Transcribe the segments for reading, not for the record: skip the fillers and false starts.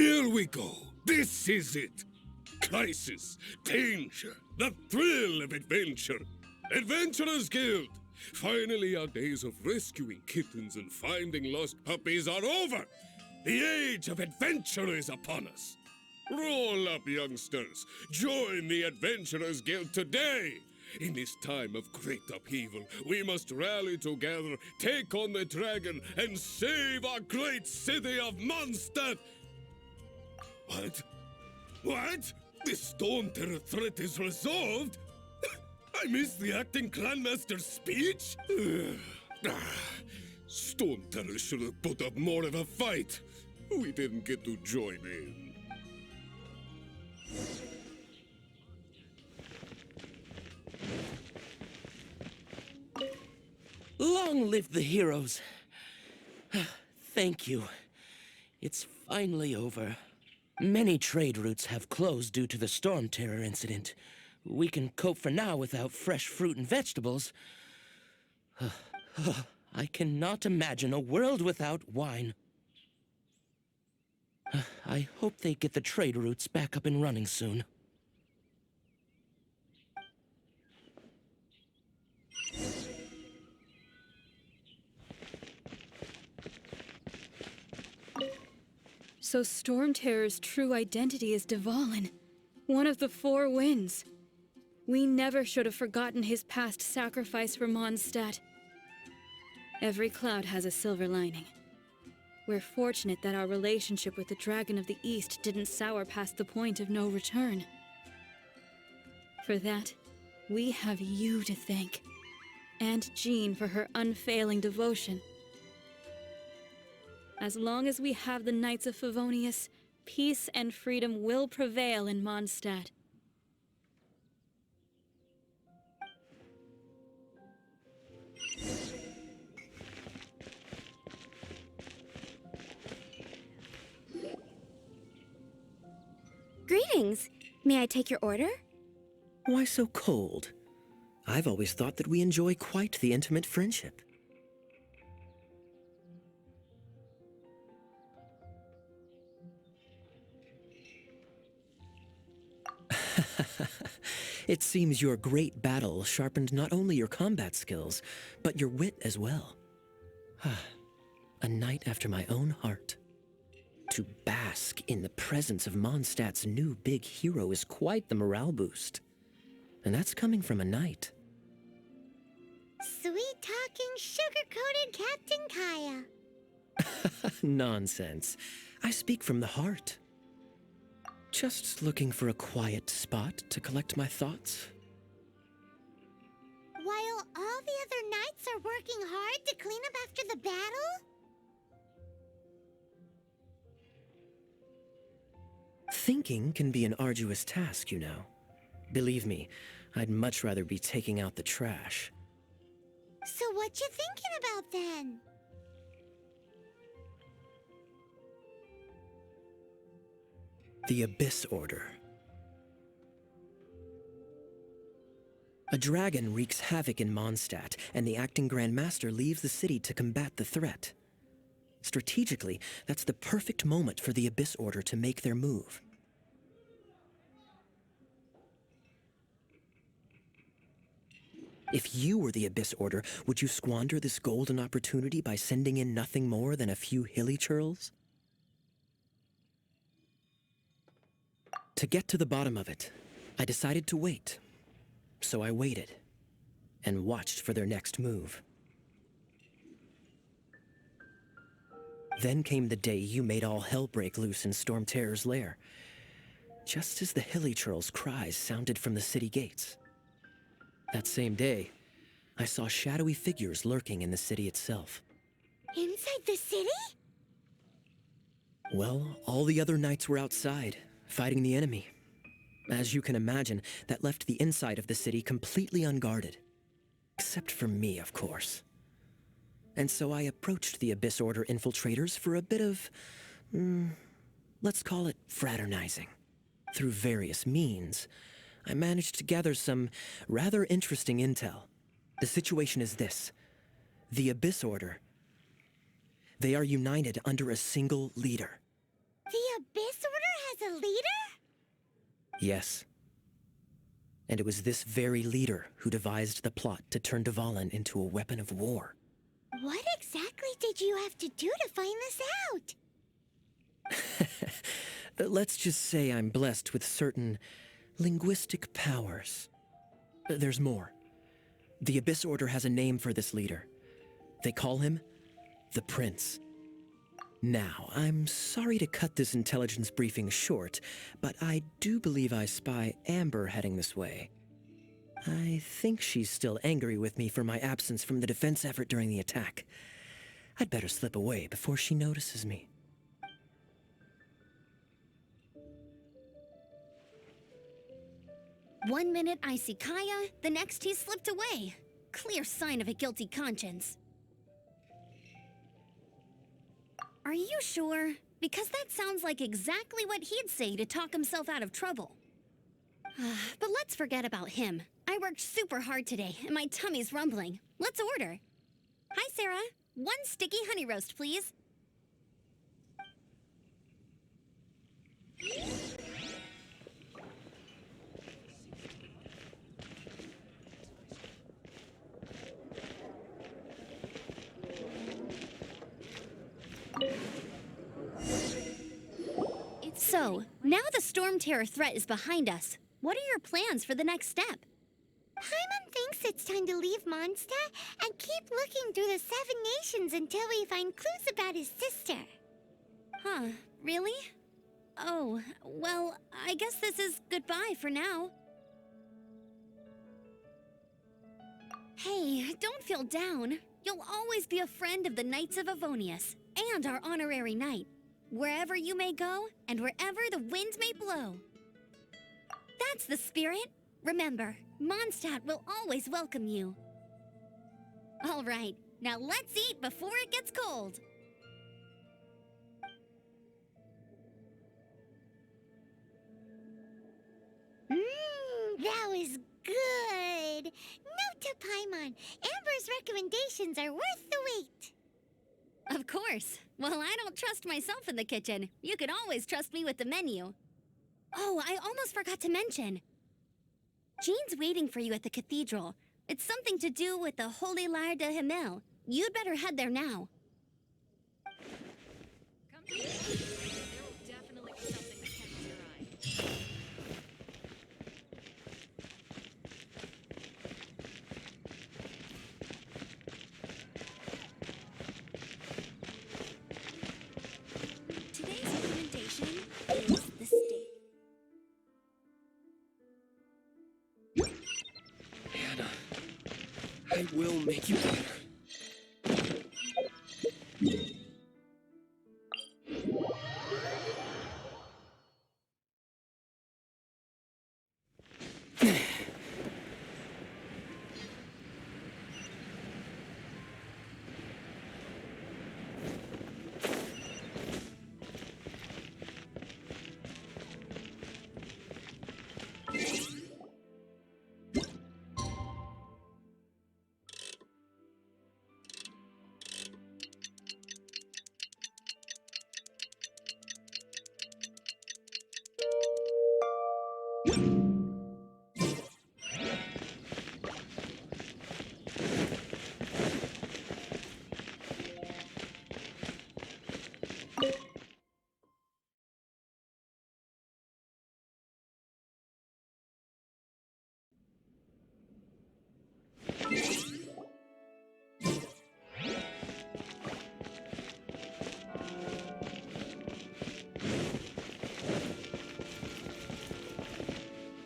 Here we go. This is it. Crisis, danger, the thrill of adventure. Adventurers Guild. Finally, our days of rescuing kittens and finding lost puppies are over. The age of adventure is upon us. Roll up, youngsters. Join the Adventurers Guild today. In this time of great upheaval, we must rally together, take on the dragon, and save our great city of Mondstadt. What? What? The Storm Terror threat is resolved? I missed the acting clanmaster's speech? Storm Terror should have put up more of a fight. We didn't get to join in. Long live the heroes. Thank you. It's finally over. Many trade routes have closed due to the Storm Terror incident. We can cope for now without fresh fruit and vegetables. I cannot imagine a world without wine. I hope they get the trade routes back up and running soon. So Storm Terror's true identity is Dvalin, one of the Four Winds. We never should have forgotten his past sacrifice for Mondstadt. Every cloud has a silver lining. We're fortunate that our relationship with the Dragon of the East didn't sour past the point of no return. For that, we have you to thank, and Jean for her unfailing devotion. As long as we have the Knights of Favonius, peace and freedom will prevail in Mondstadt. Greetings. May I take your order? Why so cold? I've always thought that we enjoy quite the intimate friendship. It seems your great battle sharpened not only your combat skills, but your wit as well. A knight after my own heart. To bask in the presence of Mondstadt's new big hero is quite the morale boost. And that's coming from a knight. Sweet-talking, sugar-coated Captain Kaya. Nonsense. I speak from the heart. Just looking for a quiet spot to collect my thoughts. While all the other knights are working hard to clean up after the battle? Thinking can be an arduous task, you know. Believe me, I'd much rather be taking out the trash. So what you thinking about then? The Abyss Order. A dragon wreaks havoc in Mondstadt, and the acting Grand Master leaves the city to combat the threat. Strategically, that's the perfect moment for the Abyss Order to make their move. If you were the Abyss Order, would you squander this golden opportunity by sending in nothing more than a few hilly churls? To get to the bottom of it, I decided to wait. So I waited, and watched for their next move. Then came the day you made all hell break loose in Storm Terror's lair, just as the hilly churls' cries sounded from the city gates. That same day, I saw shadowy figures lurking in the city itself. Inside the city? Well, all the other knights were outside, fighting the enemy. As you can imagine, that left the inside of the city completely unguarded. Except for me, of course. And so I approached the Abyss Order infiltrators for a bit of, let's call it fraternizing. Through various means, I managed to gather some rather interesting intel. The situation is this. The Abyss Order, they are united under a single leader. The Abyss Order has a leader? Yes. And it was this very leader who devised the plot to turn Dvalin into a weapon of war. What exactly did you have to do to find this out? Let's just say I'm blessed with certain linguistic powers. There's more. The Abyss Order has a name for this leader. They call him the Prince. Now, I'm sorry to cut this intelligence briefing short, but I do believe I spy Amber heading this way. I think she's still angry with me for my absence from the defense effort during the attack. I'd better slip away before she notices me. One minute I see Kaya, the next he's slipped away. Clear sign of a guilty conscience. Are you sure? Because that sounds like exactly what he'd say to talk himself out of trouble. But let's forget about him. I worked super hard today, and my tummy's rumbling. Let's order. Hi, Sarah. One sticky honey roast, please. So, now the Storm Terror threat is behind us. What are your plans for the next step? Paimon thinks it's time to leave Mondstadt and keep looking through the 7 nations until we find clues about his sister. Huh, really? Oh, well, I guess this is goodbye for now. Hey, don't feel down. You'll always be a friend of the Knights of Avonius, and our honorary knight. Wherever you may go, and wherever the winds may blow. That's the spirit. Remember, Mondstadt will always welcome you. All right, now let's eat before it gets cold. That was good. Note to Paimon, Amber's recommendations are worth the wait. Of course. Well, I don't trust myself in the kitchen. You can always trust me with the menu. Oh, I almost forgot to mention. Jean's waiting for you at the cathedral. It's something to do with the Holy Lyre de Himmel. You'd better head there now. Come to me. There will definitely be something that catches your eye. Today's recommendation is the steak. Hannah, I will make you better.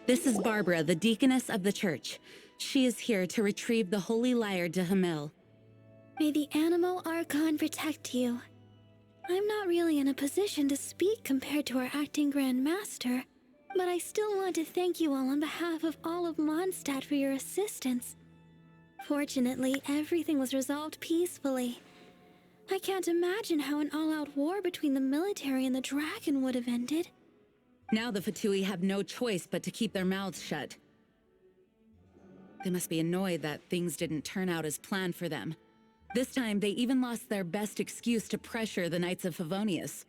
This is Barbara, the deaconess of the church. She is here to retrieve the Holy Lyre de Himmel. May the Animo Archon protect you. I'm not really in a position to speak compared to our acting Grand Master, but I still want to thank you all on behalf of all of Mondstadt for your assistance. Fortunately, everything was resolved peacefully. I can't imagine how an all-out war between the military and the dragon would have ended. Now the Fatui have no choice but to keep their mouths shut. They must be annoyed that things didn't turn out as planned for them. This time, they even lost their best excuse to pressure the Knights of Favonius.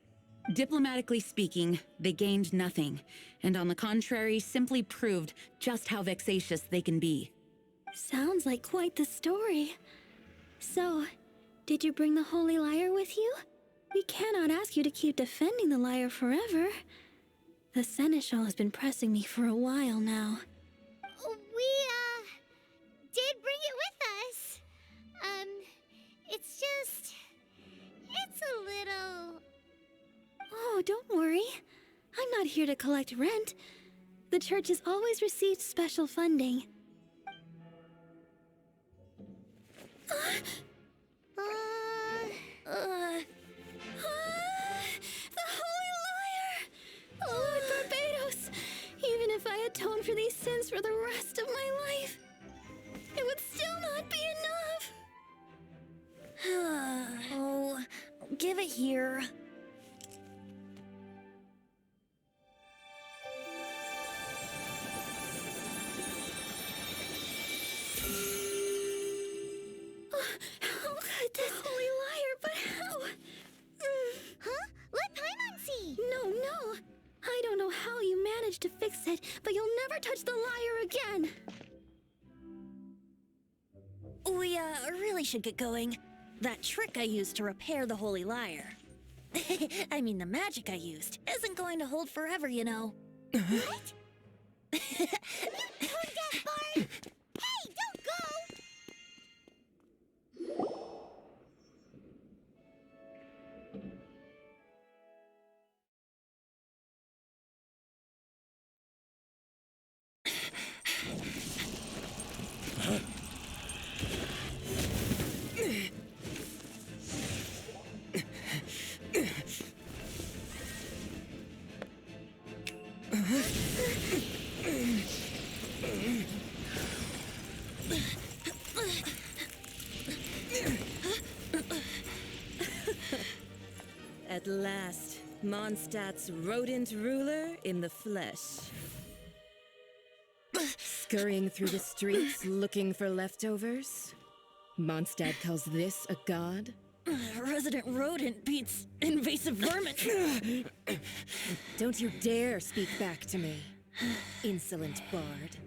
Diplomatically speaking, they gained nothing, and on the contrary, simply proved just how vexatious they can be. Sounds like quite the story. So, did you bring the Holy Lyre with you? We cannot ask you to keep defending the lyre forever. The Seneschal has been pressing me for a while now. We, did bring it with us. It's just... it's a little... Oh, don't worry. I'm not here to collect rent. The church has always received special funding. The Holy Lyre! Lord Barbados! Even if I atone for these sins for the rest of my life, it would still not be enough! Oh, give it here. How could this Holy Lyre, but how? Huh? Let Paimon see! No. I don't know how you managed to fix it, but you'll never touch the lyre again! We, really should get going. That trick I used to repair the Holy Lyre. I mean, the magic I used isn't going to hold forever, you know. What? You tone deaf, Bard! Hey, don't go! At last, Mondstadt's rodent ruler in the flesh. Scurrying through the streets looking for leftovers? Mondstadt calls this a god? Resident rodent beats invasive vermin. Don't you dare speak back to me, insolent bard.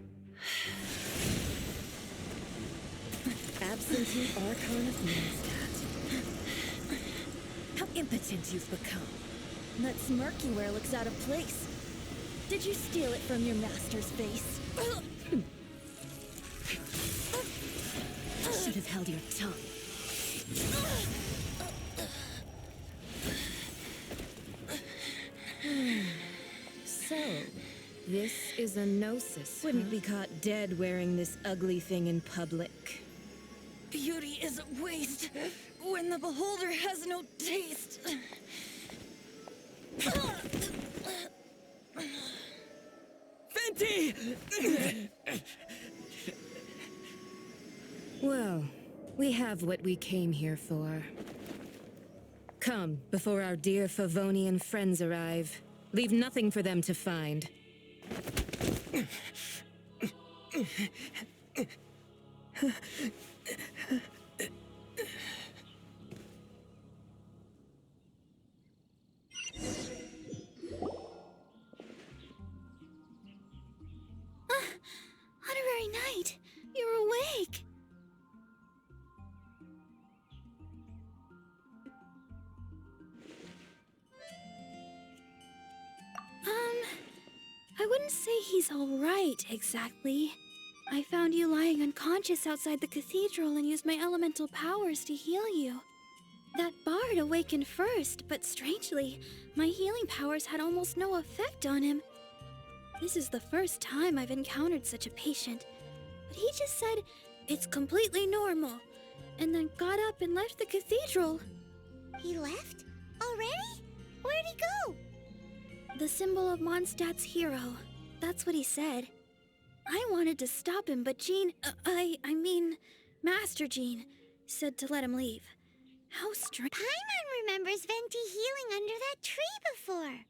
Absentee Archon of Mondstadt. How impotent you've become. That smirk you wear looks out of place. Did you steal it from your master's face? Should have held your tongue. So, this is a gnosis. Wouldn't be caught dead wearing this ugly thing in public. Beauty is a waste when the beholder has no taste. Fenty! Well, we have what we came here for. Come, before our dear Favonian friends arrive. Leave nothing for them to find. Honorary Knight, you're awake! I wouldn't say he's all right, exactly. I found you lying unconscious outside the cathedral and used my elemental powers to heal you. That bard awakened first, but strangely, my healing powers had almost no effect on him. This is the first time I've encountered such a patient, but he just said it's completely normal, and then got up and left the cathedral. He left? Already? Where'd he go? The symbol of Mondstadt's hero. That's what he said. I wanted to stop him, but Jean, I mean, Master Jean, said to let him leave. How strange. Paimon remembers Venti healing under that tree before.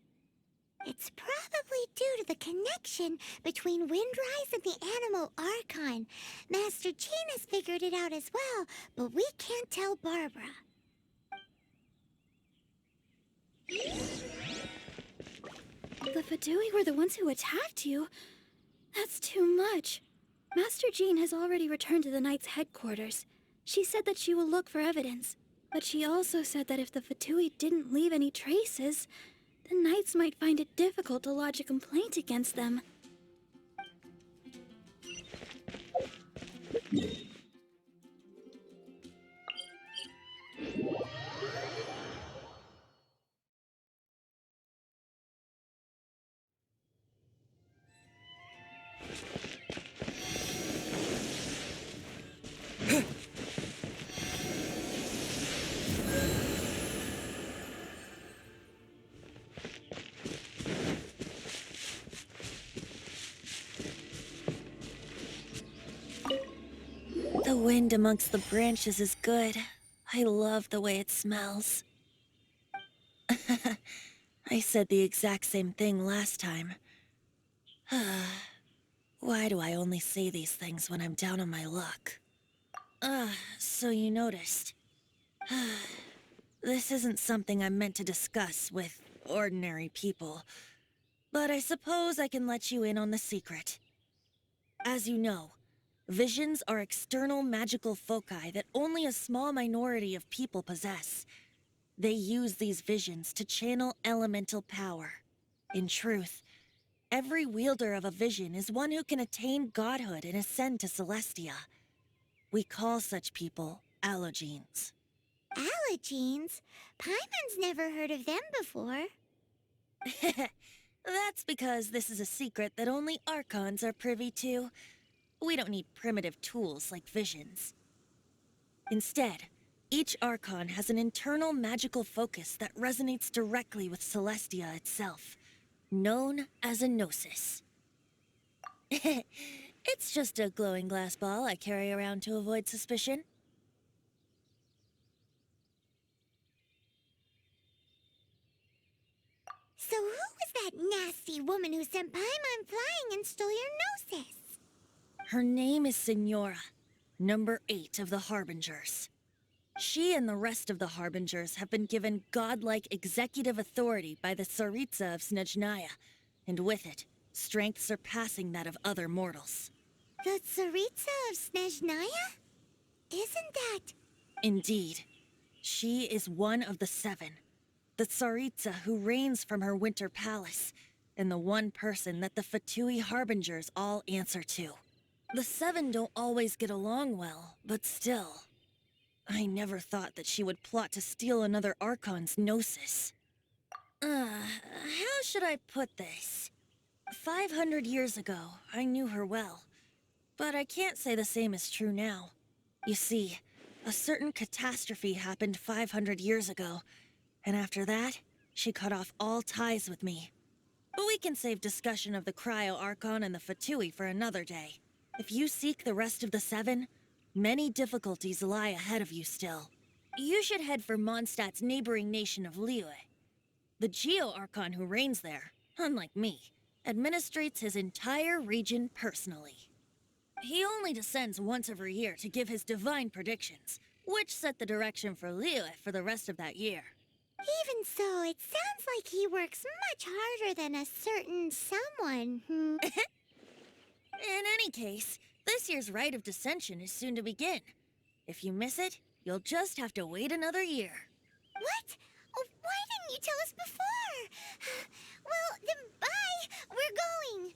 It's probably due to the connection between Windrise and the Animal Archon. Master Jean has figured it out as well, but we can't tell Barbara. the Fatui were the ones who attacked you, that's too much. Master Jean has already returned to the Knight's headquarters. She said that she will look for evidence, but she also said that if the Fatui didn't leave any traces, the Knights might find it difficult to lodge a complaint against them. The wind amongst the branches is good. I love the way it smells. I said the exact same thing last time. Why do I only say these things when I'm down on my luck? So you noticed. This isn't something I'm meant to discuss with ordinary people, but I suppose I can let you in on the secret. As you know, visions are external magical foci that only a small minority of people possess. They use these visions to channel elemental power. In truth, every wielder of a vision is one who can attain godhood and ascend to Celestia. We call such people allogenes. Allogenes? Paimon's never heard of them before. That's because this is a secret that only Archons are privy to. We don't need primitive tools like visions. Instead, each Archon has an internal magical focus that resonates directly with Celestia itself, known as a gnosis. It's just a glowing glass ball I carry around to avoid suspicion. So who was that nasty woman who sent Paimon flying and stole your gnosis? Her name is Signora, number 8 of the Harbingers. She and the rest of the Harbingers have been given godlike executive authority by the Tsaritsa of Snezhnaya, and with it, strength surpassing that of other mortals. The Tsaritsa of Snezhnaya? Isn't that... Indeed. She is one of the 7, the Tsaritsa who reigns from her winter palace, and the one person that the Fatui Harbingers all answer to. The 7 don't always get along well, but still. I never thought that she would plot to steal another Archon's gnosis. How should I put this? 500 years ago, I knew her well. But I can't say the same is true now. You see, a certain catastrophe happened 500 years ago, and after that, she cut off all ties with me. But we can save discussion of the Cryo Archon and the Fatui for another day. If you seek the rest of the 7, many difficulties lie ahead of you still. You should head for Mondstadt's neighboring nation of Liyue. The Geo-Archon who reigns there, unlike me, administrates his entire region personally. He only descends once every year to give his divine predictions, which set the direction for Liyue for the rest of that year. Even so, it sounds like he works much harder than a certain someone. In any case, this year's Rite of Descension is soon to begin. If you miss it, you'll just have to wait another year. What? Oh, why didn't you tell us before? Well, then bye! We're going!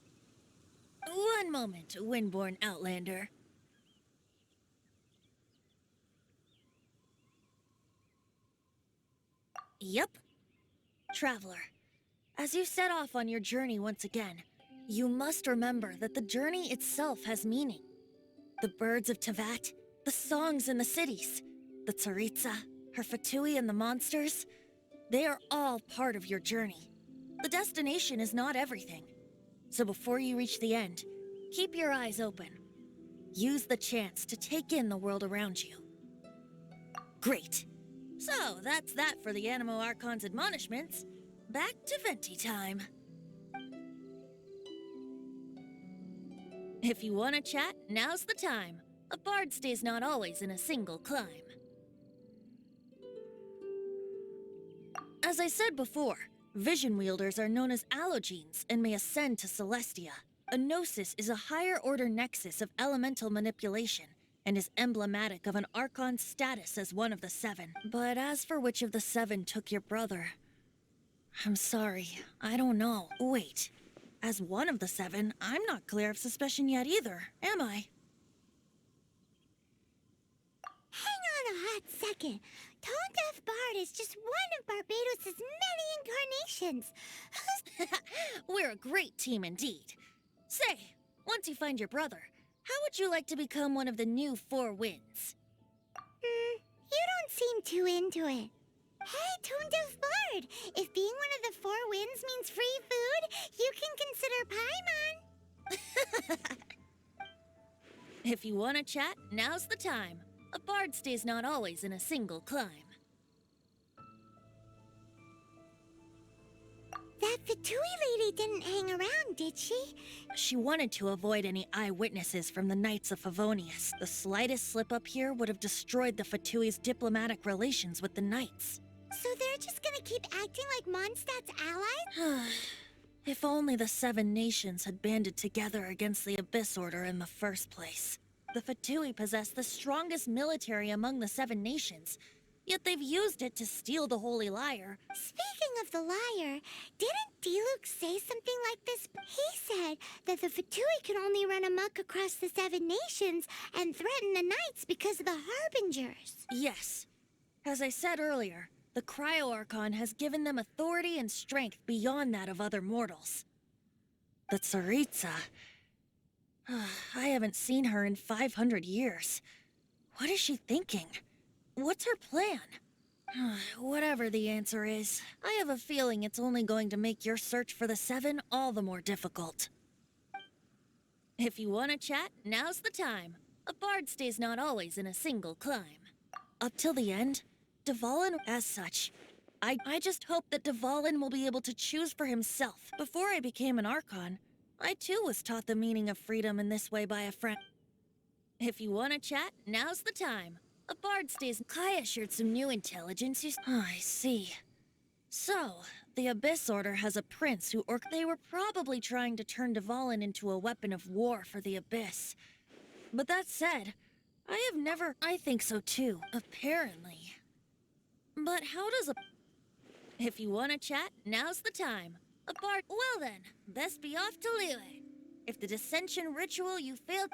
One moment, Windborn Outlander. Yep. Traveler, as you set off on your journey once again, you must remember that the journey itself has meaning. The birds of Tevat, the songs in the cities, the Tsaritsa, her Fatui and the monsters, they are all part of your journey. The destination is not everything. So before you reach the end, keep your eyes open. Use the chance to take in the world around you. Great. So that's that for the Animo Archon's admonishments. Back to Venti time. If you want to chat, now's the time. A bard stays not always in a single climb. As I said before, Vision wielders are known as allogenes and may ascend to Celestia. A gnosis is a higher-order nexus of elemental manipulation and is emblematic of an Archon's status as one of the seven. But as for which of the seven took your brother, I'm sorry, I don't know. Wait, as one of the seven, I'm not clear of suspicion yet either, am I? Hang on a hot second. Tone Deaf Bard is just one of Barbados' many incarnations. We're a great team indeed. Say, once you find your brother, how would you like to become one of the new Four Winds? You don't seem too into it. Hey, Tone Deaf Bard, if being one of the Four Winds means free food, you can consider Paimon. If you want to chat, now's the time. A bard stays not always in a single climb. That Fatui lady didn't hang around, did she? She wanted to avoid any eyewitnesses from the Knights of Favonius. The slightest slip-up here would have destroyed the Fatui's diplomatic relations with the Knights. So they're just gonna keep acting like Mondstadt's allies? If only the Seven Nations had banded together against the Abyss Order in the first place. The Fatui possess the strongest military among the Seven Nations, yet they've used it to steal the Holy Lyre. Speaking of the lyre, didn't Diluc say something like this? He said that the Fatui could only run amok across the Seven Nations and threaten the Knights because of the Harbingers. Yes. As I said earlier, the Cryo-Archon has given them authority and strength beyond that of other mortals. The Tsaritsa... I haven't seen her in 500 years. What is she thinking? What's her plan? Whatever the answer is, I have a feeling it's only going to make your search for the Seven all the more difficult. If you want to chat, now's the time. A bard stays not always in a single climb. Up till the end, Dvalin as such. I just hope that Dvalin will be able to choose for himself. Before I became an Archon, I too was taught the meaning of freedom in this way by a friend. If you want to chat, now's the time. A bard stays... Kaya shared some new intelligence. Oh, I see. So, the Abyss Order has a prince who they were probably trying to turn Dvalin into a weapon of war for the Abyss. But that said, I have never... I think so too, apparently. But how does a... If you want to chat, now's the time. A bard... Well then, best be off to Liyue. If the dissension ritual you failed...